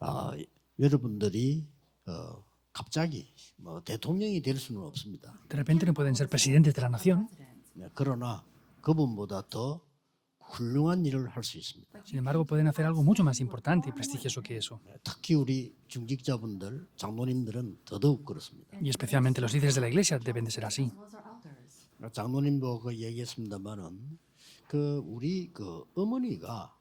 아, 여러분들이 갑자기 뭐 대통령이 될 수는 없습니다. De repente no pueden ser presidentes de la nación. 네, 그러나 그분보다 더 훌륭한 일을 할 수 있습니다. Sin embargo, pueden hacer algo mucho más importante y prestigioso que eso. 네, 특히 우리 중직자분들, 장로님들은 더더욱 그렇습니다. Y especialmente los líderes de la iglesia deben de ser así. 장로님도 그 얘기했습니다만은 그 우리 그 어머니가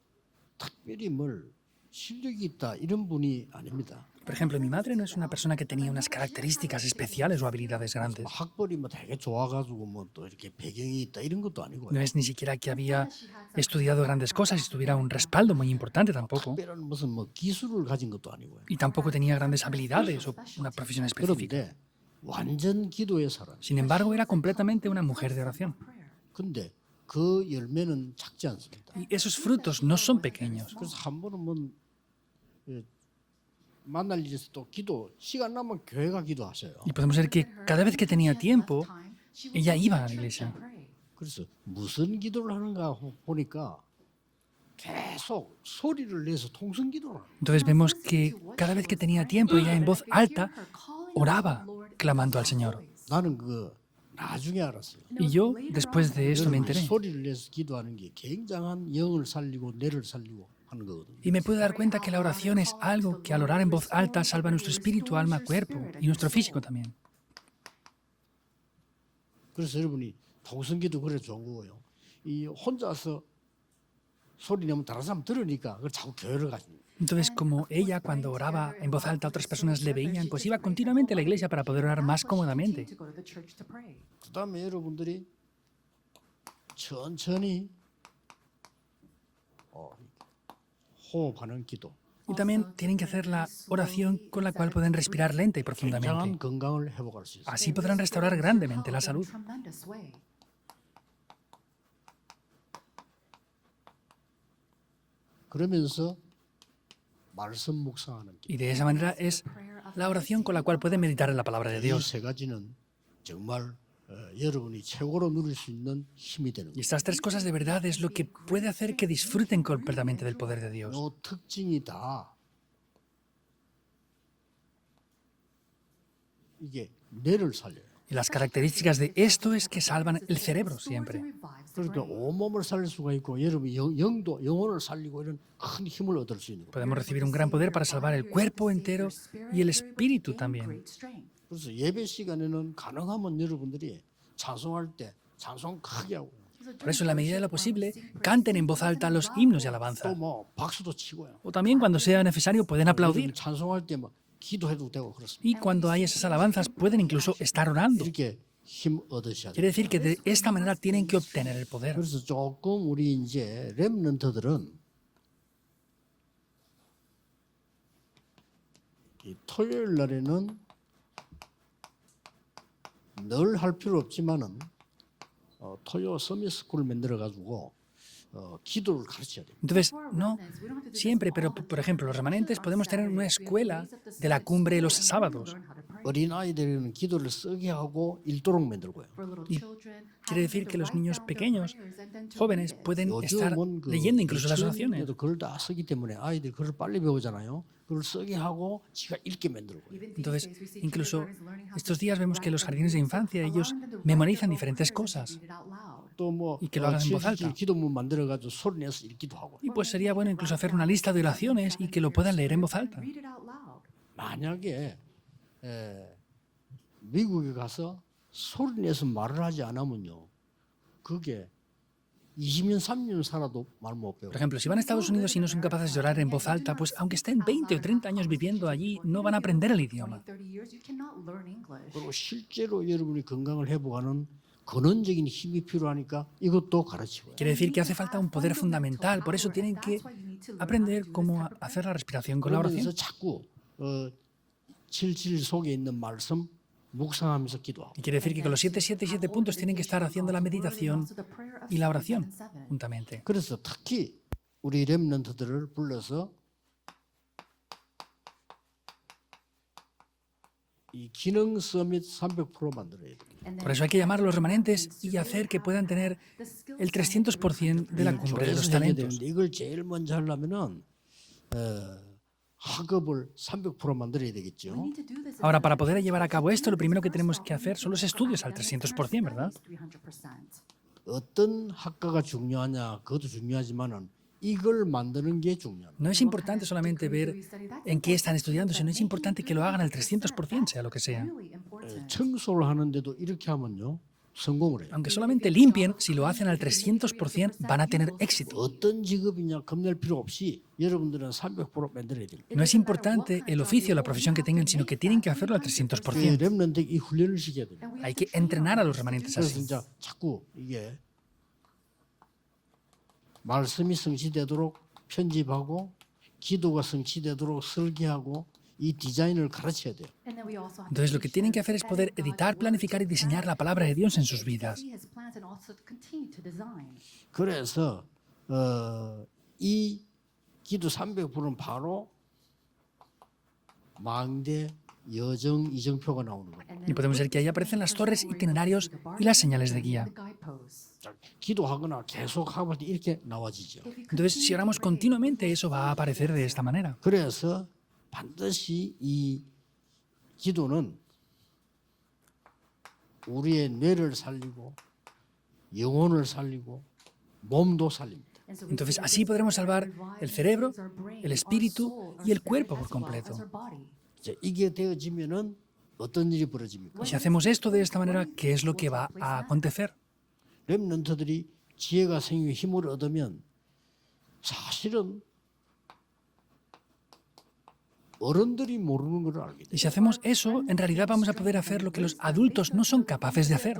특별히 뭘 실력이 있다 이런 분이 아닙니다. Por ejemplo, mi madre no es una persona que tenía unas características especiales o habilidades grandes. 학벌이 뭐 되게 좋아가지고 뭐 또 이렇게 배경이 있다 이런 것도 아니고요. No es ni siquiera que había estudiado grandes cosas y tuviera un respaldo muy importante tampoco. 특별한 무슨 뭐 기술을 가진 것도 아니고요. Y tampoco tenía grandes habilidades o una profesión específica. 그런데 완전 기도의 사람. Sin embargo, era completamente una mujer de oración. 근데 그 열매는 작지 않습니다. Y esos frutos no son pequeños. 그래서 한 번은 뭐 만날 일이 있어 또 기도 시간 나면 교회 가 기도하셔요. Y podemos ver que cada vez que tenía tiempo, ella iba a la iglesia. 그래서 무슨 기도를 하는가 보니까 계속 소리를 내서 통성 기도를 하는 거예요. Entonces vemos que cada vez que tenía tiempo, ella en voz alta oraba, clamando al Señor. 나는 그 나중에 알았어요. Y yo, después de esto, me 여러분이 enteré. 소리를 내서 기도하는 게 굉장한 영을 살리고 뇌를 살리고 하는 거거든요. Y me pude dar cuenta que la oración es algo que al orar en voz alta salva nuestro espíritu, alma, cuerpo y nuestro físico también. 그래서 여러분이 통성기도 그래 좋은 거고요. 이 혼자서 소리 내면 다른 사람 들으니까 그걸 자꾸 교회를 가십니다. Entonces, como ella cuando oraba en voz alta otras personas le veían, pues iba continuamente a la iglesia para poder orar más cómodamente. 그다음에 여러분들이 천천히 호흡하는 기도. Y también tienen que hacer la oración con la cual pueden respirar lenta y profundamente. 굉장한 건강을 회복할 수 있어요. Así podrán restaurar grandemente la salud. 그러면서 말씀 묵상하는 기도. Y de esa manera es la oración con la cual pueden meditar en la palabra de 이 Dios. 세 가지는 정말 여러분이 최고로 누릴 수 있는 힘이 되는 Y 거예요. estas tres cosas de verdad es lo que puede hacer que disfruten completamente del poder de Dios. 이 특징이 다 이게 뇌를 살려요. Y las características de esto es que salvan el cerebro siempre. 그러니까 온몸을 살릴 수가 있고 여러분이 영도 영혼을 살리고 이런 큰 힘을 얻을 수 있는 거예요. Podemos recibir un gran poder para salvar el cuerpo entero y el espíritu también. 그래서 예배 시간에는 가능하면 여러분들이 찬송할 때 찬송 크게 하고 Por eso, en la medida de lo posible, canten en voz alta los himnos de 또 alabanza. 뭐 박수도 치고요. O también, cuando sea necesario, pueden aplaudir. 여러분 찬송할 때 막 기도해도 되고 그렇습니다. Y cuando hay esas alabanzas, pueden incluso estar orando. 이렇게 힘 얻으셔야 돼요. Quiere decir que de esta manera tienen que obtener el poder. 그래서 조금 우리 이제 렘넌트들은 이 토요일 날에는 늘 할 필요 없지만은 토요 서밋스쿨을 만들어 가지고 기도를 가르쳐야 돼요. Entonces, no siempre, pero por ejemplo, los remanentes podemos tener una escuela de la cumbre los sábados. 어린 아이들은 기도를 쓰게 하고 읽도록 만들고요. Quiere decir que los niños pequeños, jóvenes, pueden estar 요즘은 그 leyendo incluso las oraciones. 유치원에도 글을 다 쓰기 때문에 아이들이 글을 빨리 배우잖아요. 글을 쓰게 하고 지가 읽게 만들고요. Entonces, incluso estos días vemos que los jardines de infancia, ellos memorizan diferentes cosas. 또뭐 Y que lo hagan en voz alta. 기도문 만들어 가지고 소리 내서 읽기도 하고. Y pues sería bueno incluso hacer una lista de oraciones y que lo puedan leer en voz alta. 만약에 미국에 가서 소리 내서 말을 하지 않으면요, 그게 20년, 30년 살아도 말 못 배워. Por ejemplo, si van a Estados Unidos y no son capaces de orar en voz alta, pues aunque estén 20 o 30 años viviendo allí, no van a aprender el idioma. 그리고 실제로 여러분이 건강을 회복하는 근원적인 힘이 필요하니까 이것도 가르치고요. Quiere decir que hace falta un poder fundamental, por eso tienen que aprender cómo hacer la respiración con la 그러면서 oración. 자꾸 77 속에 있는 말씀 묵상하면서 기도하고. Y quiere decir que con los 7 puntos tienen que estar haciendo la meditación y la oración juntamente. 그래서 특히 우리 렘넌트들을 불러서 이 기능 서밋 300% 만들어야 돼요. Por eso hay que llamar a los remanentes y hacer que puedan tener el 300% de la cumbre de los 조회에서 해야 talentos. 되는데 이걸 제일 먼저 하려면은 학업을 300% 만들어야 되겠죠. Ahora, para poder llevar a cabo esto, lo primero que tenemos que hacer son los estudios al 300%, ¿verdad? 어떤 학과가 중요하냐 그것도 중요하지만은 이걸 만드는 게 중요합니다. No es importante solamente ver en qué están estudiando, sino es importante que lo hagan al 300%, sea lo que sea. 청소를 하는데도 이렇게 하면요 성공을 해요. Aunque solamente limpien, si lo hacen al 300%, van a tener éxito. 어떤 직업이냐 겁낼 필요 없이 여러분들은 300% 만들어야 됩니다. No es importante el oficio o la profesión que tengan, sino que tienen que hacerlo al 그 300%. 렘넌트 이 훈련을 시켜야 됩니다. Hay que entrenar a los remanentes 그래서 así. 이제 자꾸 이게 말씀이 성취되도록 편집하고 기도가 성취되도록 설계하고 이 디자인을 가르쳐야 돼요. Entonces, lo que tienen que hacer es poder editar, planificar y diseñar la palabra de Dios en sus vidas. 그래서 이 기도 300%는 바로 망대, 여정, 이정표가 나오는 거예요. Y podemos ver que ahí aparecen las torres, itinerarios y las señales de guía. 자, 기도하거나 계속 하고 할 때 이렇게 나와지죠. Entonces, si oramos continuamente, eso va a aparecer de esta manera. 그래서 반드시 이 기도는 우리의 뇌를 살리고 영혼을 살리고 몸도 살립니다. Entonces, así podremos salvar el cerebro, el espíritu y el cuerpo por completo. 이제 이게 되어지면은 어떤 일이 벌어집니까? Y si hacemos esto de esta manera, ¿qué es lo que va a acontecer? 렘넌트들이 지혜가 생기고 힘을 얻으면 사실은 어른들이 모르는 걸 알게 돼요. Y si hacemos eso, en realidad vamos a poder hacer lo que los adultos no son capaces de hacer.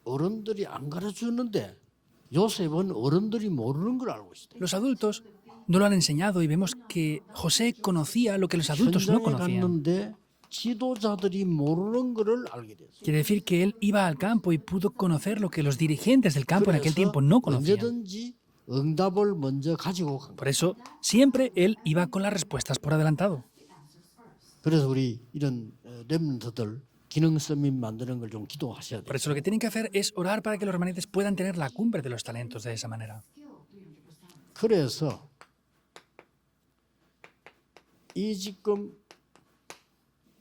어른들이 안 가르쳤는데 요셉은 어른들이 모르는 걸 알고 있어요. Los adultos no lo han enseñado y vemos que José conocía lo que los adultos no 현장에 conocían. 갔는데 지도자들이 모르는 것을 알게 됐어요. Quiere decir que él iba al campo y pudo conocer lo que los dirigentes del campo en aquel 그래서 tiempo no conocían. 언제든지 응답을 먼저 가지고 간 거예요. Por eso, siempre él iba con las respuestas por adelantado. 그래서 우리 이런 렘넌트들 기능 서밋 만드는 걸 좀 기도하셔야 돼요. Por eso lo que tienen que hacer es orar para que los remanentes puedan tener la cumbre de los talentos de esa manera. 그래서 이 지금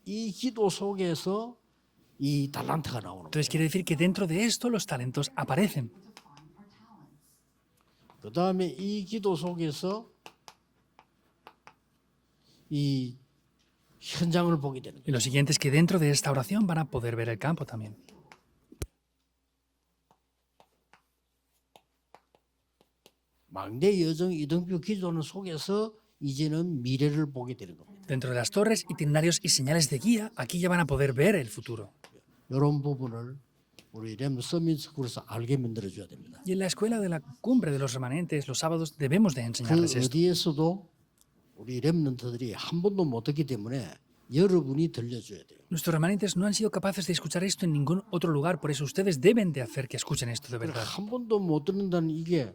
이 기도 속에서 이 달란트가 나오는 거예요. Entonces quiere decir que dentro de esto los talentos aparecen. 그 다음에 이 기도 속에서 이 현장을 보게 되는 Y 거예요. lo siguiente es que dentro de esta oración van a poder ver el campo también. 망대 여정 이등표 기도는 속에서 이제는 미래를 보게 되는 겁니다. Dentro de las torres, itinerarios y señales de guía, aquí ya van a poder ver el futuro. 이런 부분을 우리 렘 서밋 스쿨에서 알게 만들어줘야 됩니다. Y en la escuela de la cumbre de los remanentes, los sábados, debemos de 그 enseñarles esto. 어디에서도 우리 렘넌트들이 한 번도 못했기 때문에 여러분이 들려줘야 돼요. Nuestros remanentes no han sido capaces de escuchar esto en ningún otro lugar, por eso ustedes deben de hacer que escuchen esto de verdad. 한 번도 못 듣는다는 이게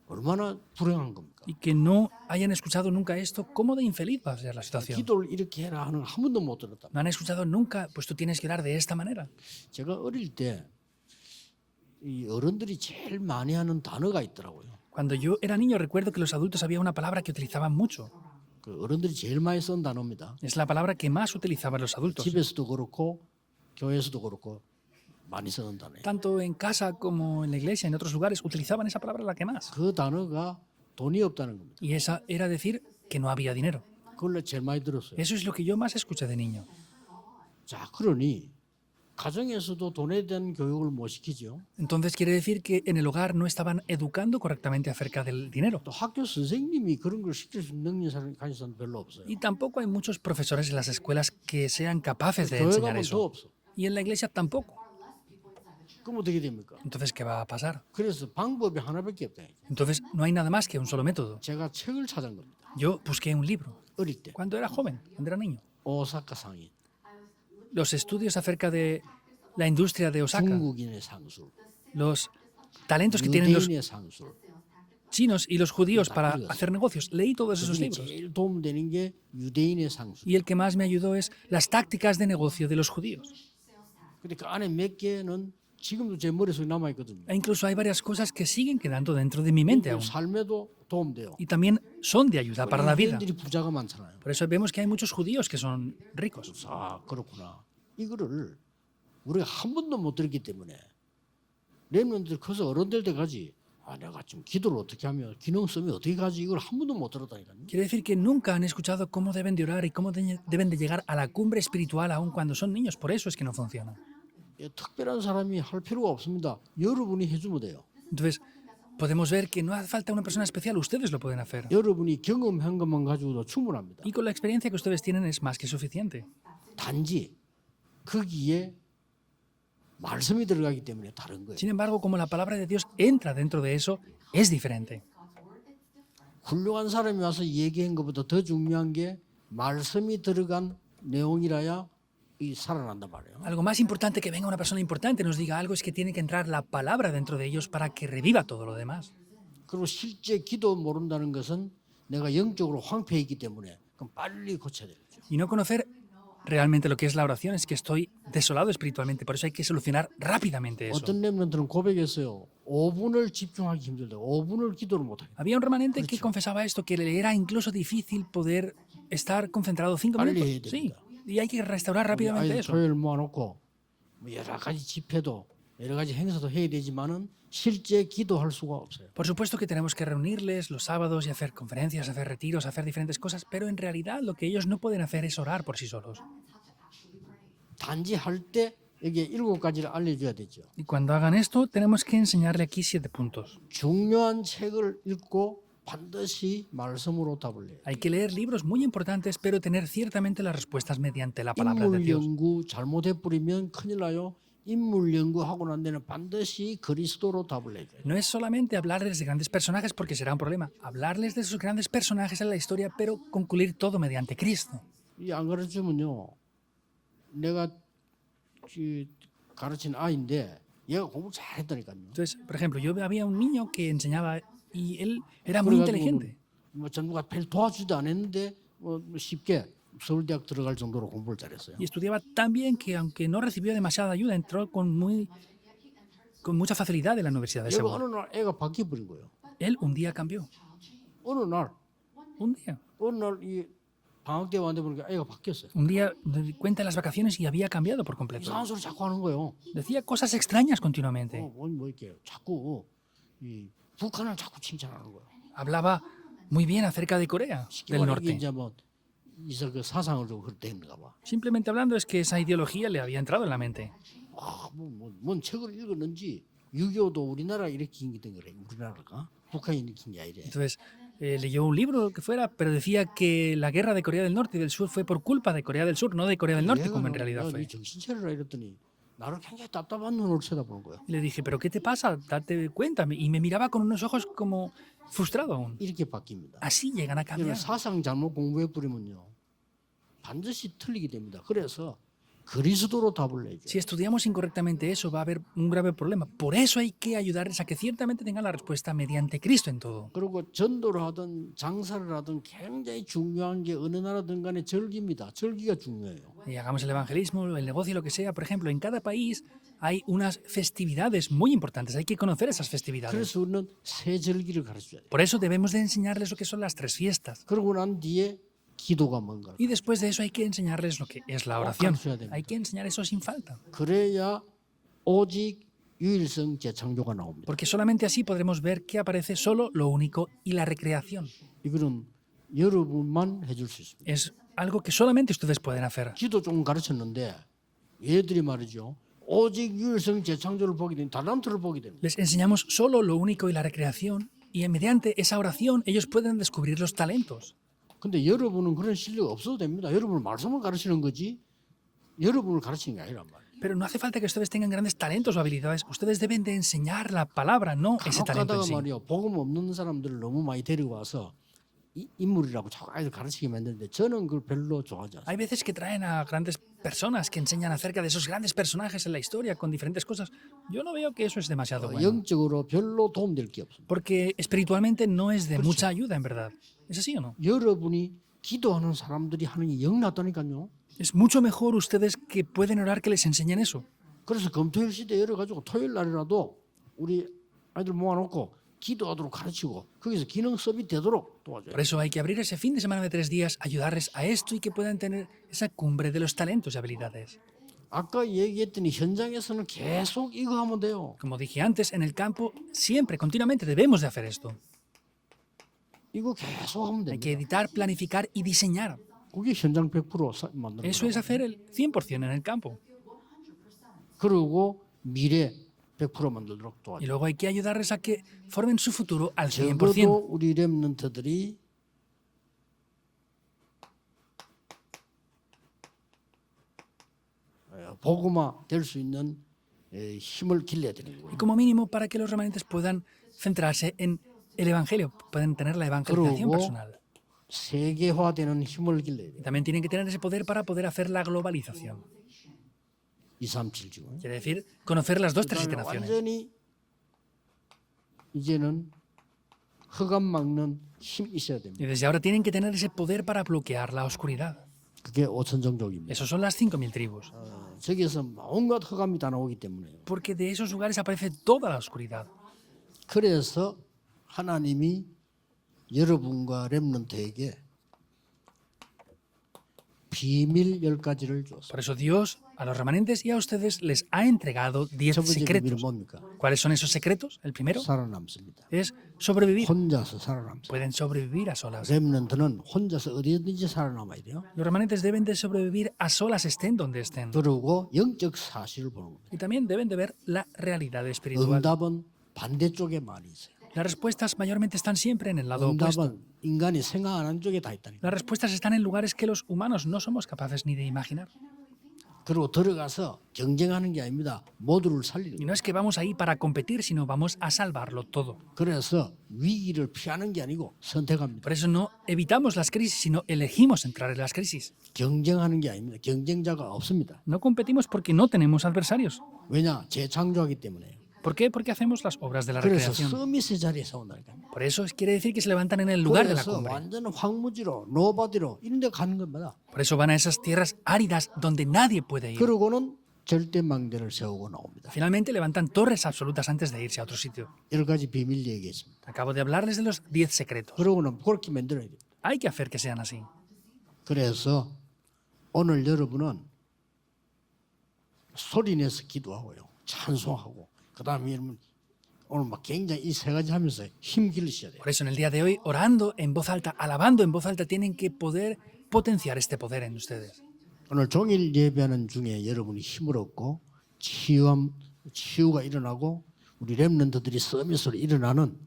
얼마나 불행한 겁니까? Y que no hayan escuchado nunca esto, ¿cómo de infeliz va a ser la situación? 기도를 이렇게 해라 하는 한 번도 못 들었다. No han escuchado nunca, pues tú tienes que orar de esta manera. 제가 어릴 때 이 어른들이 제일 많이 하는 단어가 있더라고요. Cuando yo era niño recuerdo que los adultos había una palabra que utilizaban mucho. 그 어른들이 제일 많이 쓴 단어입니다. Es la palabra que más utilizaban los adultos. 집에서도 그렇고 교회에서도 그렇고 많이 쓰는 단어예요. Tanto en casa como en la iglesia, en otros lugares, utilizaban esa palabra la que más. 그 단어가 돈이 없다는 겁니다. Y esa era decir que no había dinero. 그걸 제일 많이 들었어요. Eso es lo que yo más escuché de niño. 자, 그러니 가정에서도 돈에 대한 교육을 못 시키죠. Entonces quiere decir que en el hogar no estaban educando correctamente acerca del dinero. 또 학교 선생님이 그런 걸 시킬 수 있는 능력이 가진 사람 별로 없어요. Y tampoco hay muchos profesores en las escuelas que sean capaces de 교회 enseñar 가면 더 eso. 없어. Y en la iglesia tampoco. 그럼 어떻게 됩니까? Entonces, ¿qué va a pasar? 그래서 방법이 하나밖에 없다. Entonces, no hay nada más que un solo método. 제가 책을 찾은 겁니다. Yo busqué un libro 어릴 때 cuando era joven, cuando era niño. 오사카 상인, Los estudios acerca de la industria de Osaka, 중국인의 상술, los talentos que tienen los 유대인의 상술. chinos y los judíos para hacer negocios. Leí todos esos 그중에 libros. 제일 도움되는 게 유대인의 상술. Y el que más me ayudó es las tácticas de negocio de los judíos. 근데 그 안에 몇 개는 지금도 제 머릿속에 남아 있거든요. E incluso hay varias cosas que siguen quedando dentro de mi mente aún. 삶에도 도움돼요. y también son de ayuda para la vida. 유대인들이 부자가 많잖아요. Por eso vemos que hay muchos judíos que son ricos. 아, 그렇구나. 이거를 우리가 한 번도 못 들었기 때문에 렘넌트들 커서 어른 될 때까지 내가 좀 기도를 어떻게 하면 기능성이 어떻게 가지 이걸 한 번도 못 들었다니까요. Quiere decir que nunca han escuchado cómo deben de orar y cómo deben de llegar a la cumbre espiritual aun cuando son niños. Por eso es que no funciona. 특별한 사람이 할 필요가 없습니다. 여러분이 해주면 돼요. Entonces, podemos ver que no hace falta una persona especial, ustedes lo pueden hacer. 여러분이 경험한 것만 가지고도 충분합니다. Y con la experiencia que ustedes tienen es más que suficiente. 단지 거기에 말씀이 들어가기 때문에 다른 거예요. Sin embargo, como la palabra de Dios entra dentro de eso, es diferente. 훌륭한 사람이 와서 얘기한 것보다 더 중요한 게 말씀이 들어간 내용이라야 이 살아난단 말이에요. Algo más importante que venga una persona importante nos diga algo es que tiene que entrar la palabra dentro de ellos para que reviva todo lo demás. 그리고 실제 기도 모른다는 것은 내가 영적으로 황폐해 있기 때문에 그럼 빨리 고쳐야 되겠죠. Y no conocer realmente lo que es la oración es que estoy desolado espiritualmente, por eso hay que solucionar rápidamente eso. 어떤 렘넌트는 고백했어요. 5분을 집중하기 힘들다. 5분을 기도를 못하겠다. Había un remanente que confesaba esto, que le era incluso difícil poder estar concentrado 5 빨리 minutos. 해야 Sí, 됩니다. y hay que restaurar rápidamente 아이들 eso. 토요일 모아놓고 뭐 여러 가지 집회도 여러 가지 행사도 해야 되지만은 실제 기도할 수가 없어요. Por supuesto que tenemos que reunirles los sábados y hacer conferencias, hacer retiros, hacer diferentes cosas, pero en realidad lo que ellos no pueden hacer es orar por sí solos. 단지 할 때 여기 7가지를 알려줘야 되죠. Y cuando hagan esto, tenemos que enseñarle aquí 7 puntos. 중요한 책을 읽고 반드시 말씀으로 답을 해요. Hay que leer libros muy importantes, pero tener ciertamente las respuestas mediante la palabra de 인물 Dios. 연구 잘못해 버리면 큰일 나요. 인물 연구하고 난 데는 반드시 그리스도로 답을 해줘요. No es solamente hablarles de grandes personajes porque será un problema. Hablarles de esos grandes personajes en la historia, pero concluir todo mediante Cristo. 이 안 가르치면요. 내가 가르친 아이인데 얘가 공부 잘했다니까요. Entonces, por ejemplo, yo había un niño que enseñaba y él era muy inteligente. 뭐 전부가 별 도와주지도 않았는데 쉽게 서울대학 들어갈 정도로 공부를 잘했어요. Y estudiaba tan bien que, aunque no recibió demasiada ayuda, entró con mucha facilidad en la Universidad de 얘가 Seúl. 어느 날 애가 바뀌어 버린 거예요. Él un día cambió. 어느 날 이 방학 때 왔는데 보니까 애가 바뀌었어요. Un día me di cuenta en las vacaciones y había cambiado por completo. 이상한 소리 자꾸 하는 거예요. Decía cosas extrañas continuamente. 뭐 이렇게 자꾸 이 북한을 자꾸 칭찬하는 거예요. Hablaba muy bien acerca de Corea del 이게 Norte. 이제 뭐 이서 그 사상을 좀 그랬는가 봐. Simplemente hablando es que esa ideología le había entrado en la mente. 뭔 책을 읽었는지 6.25도 우리나라 일으킨 게 그래. 우리나라가 북한이 일으킨 게 아니래. Entonces, leyó un libro, lo que fuera, pero decía que la guerra de Corea del Norte y del Sur fue por culpa de Corea del Sur, no de Corea del Norte, como en realidad fue. 정신 차려라 이랬더니 나를 굉장히 답답한 눈으로 쳐다보는 거예요. Y le dije, ¿pero qué te pasa? Date cuenta. Y me miraba con unos ojos como frustrado aún. 이렇게 바뀝니다. Así llegan a 이런 cambiar. 사상 잘못 공부해 버리면요 반드시 틀리게 됩니다. 그래서 그리스도로 답을 내죠. Si estudiamos incorrectamente eso, va a haber un grave problema. Por eso hay que ayudarles a que ciertamente tengan la respuesta mediante Cristo en todo. 그리고 전도를 하든 장사를 하든 굉장히 중요한 게 어느 나라든 간에 절기입니다. 절기가 중요해요. Y hagamos el evangelismo, el negocio, lo que sea. Por ejemplo, en cada país hay unas festividades muy importantes. Hay que conocer esas festividades. 그래서 우리는 세 절기를 가르쳐야 돼요. Por eso debemos de enseñarles lo que son las 3 fiestas. 그러고 난 뒤에 기도가 뭔가. Y después de eso hay que enseñarles lo que es la oración. Hay que enseñar eso sin falta. 그래야 오직 유일성 재창조가 나옵니다. Porque solamente así podremos ver que aparece solo lo único y la recreación. 이거는 여러분만 해줄 수 있습니다. Es algo que solamente ustedes pueden hacer. 기도 좀 가르쳤는데 얘들이 말이죠. 오직 유일성 재창조를 보게 되면 달란트를 보게 됩니다. Les enseñamos solo lo único y la recreación y mediante esa oración ellos pueden descubrir los talentos. 근데 여러분은 그런 실력 없어도 됩니다. 여러분은 말씀을 가르치는 거지 여러분을 가르치는 게 아니란 말이에요. Pero no hace falta que ustedes tengan grandes talentos o habilidades. Ustedes deben de enseñar la palabra, no ese 간혹 talento en 가다가 sí. 말이요. 복음 없는 사람들을 너무 많이 데리고 와서 인물이라고 자꾸 아이들 가르치게 만드는데 저는 그걸 별로 좋아하지 않습니다. Hay veces que traen a grandes personas que enseñan acerca de esos grandes personajes en la historia con diferentes cosas. Yo no veo que eso es demasiado bueno. 영적으로 별로 도움될 게 없습니다. Porque espiritualmente no es de mucha ayuda, en verdad. ¿Es así o no? 여러분이 기도하는 사람들이 하는 게 영 낫다니까요. Es mucho mejor ustedes que pueden orar que les enseñen eso. 그래서 금토일 시대 열어가지고 토요일 날이라도 우리 아이들 모아놓고 기도하도록 가르치고 거기서 기능 수업이 되도록 도와줘요. Por eso hay que abrir ese fin de semana de 3 días, ayudarles a esto y que puedan tener esa cumbre de los talentos y habilidades. 아까 얘기했더니 현장에서는 계속 이거 하면 돼요. Como dije antes, en el campo siempre, continuamente debemos de hacer esto. 이거 계속 하면 Hay que 됩니다. editar, planificar y diseñar. 그게 현장 100% 만드는 Eso es 거예요. hacer el 100% en el campo. 그리고 미래 100% 만들도록 Y 도와줘요. luego hay que ayudarles a que formen su futuro al 100%. 적어도 우리 렘넌트들이 복음화 될 수 있는 힘을 길러야 되는 Y 거예요. como mínimo para que los remanentes puedan centrarse en el Evangelio, puedan tener la evangelización 그리고 personal. 세계화되는 힘을 길러야 Y 돼요. también tienen que tener ese poder para poder hacer la globalización. 2, 3, 7 중. Quiere decir, conocer las 2, 3, 7 그다음에 naciones. 완전히 이제는 흑암 막는 힘 있어야 Y 됩니다. desde ahora tienen que tener ese poder para bloquear la oscuridad. 그게 5천 종족입니다. Esos son las 5.000 tribus. 저기에서 온갖 흑암이 다 나오기 때문에 Porque de esos lugares aparece toda la oscuridad. 그래서 하나님이 여러분과 렘넌트에게 비밀 10가지를 줬어요. Por eso Dios a los remanentes y a ustedes les ha entregado 10 첫 번째 비밀은 secretos. 뭡니까? ¿Cuáles son esos secretos? El primero 살아남습니다. es sobrevivir. 혼자서 살아남습니다. Pueden sobrevivir a solas. 렘넌트는 혼자서 어디든지 살아남아야 돼요. Los remanentes deben de sobrevivir a solas estén donde estén. 그리고 영적 사실을 보는 겁니다. Y también deben de ver la realidad espiritual. 응답은 반대쪽에 많이 있어요. Las respuestas mayormente están siempre en el lado opuesto. 응답은 인간이 생각 안 하는 쪽에 다 있다니까. Las respuestas están en lugares que los humanos no somos capaces ni de imaginar. 그리고 들어가서 경쟁하는 게 아닙니다. 모두를 살리는 Y 거예요. no es que vamos ahí para competir, sino vamos a salvarlo todo. 그래서 위기를 피하는 게 아니고 선택합니다. Por eso no evitamos las crisis, sino elegimos entrar en las crisis. 경쟁하는 게 아닙니다. 경쟁자가 없습니다. No competimos porque no tenemos adversarios. 왜냐? 재창조하기 때문에. ¿Por qué? Porque hacemos las obras de la 그래서 recreación. 서밋의 자리에서 온다니까. Por eso quiere decir que se levantan en el lugar de la 그래서 cumbre. 완전 황무지로 노바디로 이런 데 가는 겁니다. Por eso van a esas tierras áridas donde nadie puede ir. 그러고는 절대 망대를 세우고 나옵니다. Finalmente levantan torres absolutas antes de irse a otro sitio. 10가지 비밀 얘기했습니다. Acabo de hablarles de los 10 secretos. 그러고는 그렇게 만들어야 돼요. Hay que hacer que sean así. 그래서 오늘 여러분은 소리내서 기도하고요. 찬송하고 그다음에 여러분 오늘 막 굉장히 이 세 가지 하면서 힘 길르셔야 돼요. Por eso en el día de hoy, orando en voz alta, alabando en voz alta, tienen que poder potenciar este poder en ustedes. 오늘 종일 예배하는 중에 여러분이 힘을 얻고 치유가 일어나고 우리 렘넌트들이 서밋으로 일어나는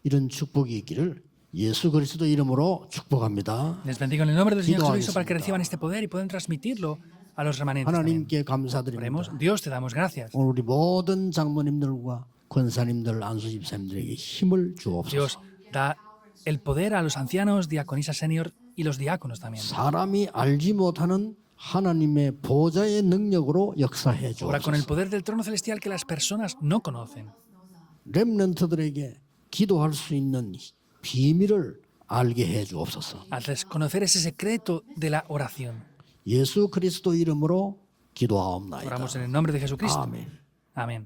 이런 축복이 있기를 예수 그리스도 이름으로 축복합니다. Les bendigo en el nombre del Señor Pido Jesucristo para que ayuda. reciban este poder y puedan transmitirlo a los remanentes. también. 하나님께 감사드립니다. Oremos. Dios, te damos gracias. 오늘 우리 모든 장모님들과 권사님들, 안수집사님들에게 힘을 주옵소서. Dios, da el poder a los ancianos, diaconisas senior y los diáconos también. 사람이 알지 못하는 하나님의 보좌의 능력으로 역사해 Obra con el 주옵소서. poder del trono celestial que las personas no conocen. 렘넌트들에게 기도할 수 있는 비밀을 알게 해 주옵소서. Hazles conocer ese secreto de la oración. 예수 그리스도 이름으로 기도하옵나이다. Oramos en el nombre de Jesucristo. 아멘. Amén.